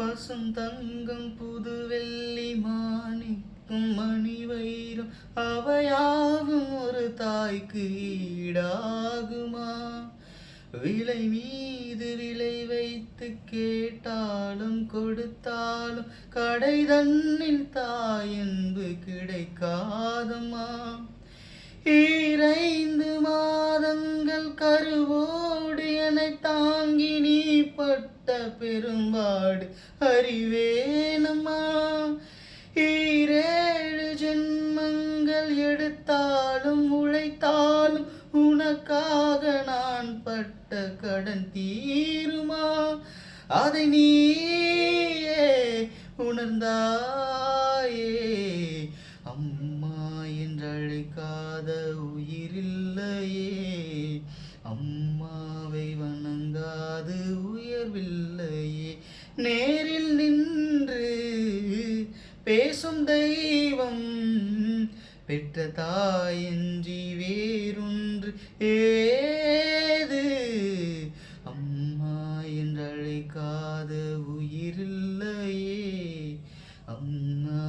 பசும் தங்கம் புது வெள்ளி மாணிக்கும் மணி வைரம் அவையாவும் ஒரு தாய்க்கு ஈடாகுமா? விலை மீது விலை வைத்து கேட்டாலும் கொடுத்தாலும் கடை தன்னில் தாயன்பு கிடைக்காதம்மா. 2 மாதங்கள் கருவோடு என்னை தாங்கி நீ பட்ட பெரும்பாடு அறிவேனம்மா. 7 ஜென்மங்கள் எடுத்தாலும் உழைத்தாலும் உனக்காக நான் பட்ட கடன் தீருமா? அதை நீயே உணர்ந்தாயே. அம்மா என்றழைக்காத உயிரில்லையே, அம்மாவை வணங்காது உயர்வில்லையே. நேரில் நின்று பேசும் தெய்வம் பெற்ற தாயன்றி வேறொன்று ஏது? அம்மா என்றழைக்காத உயிரில்லையே, அம்மா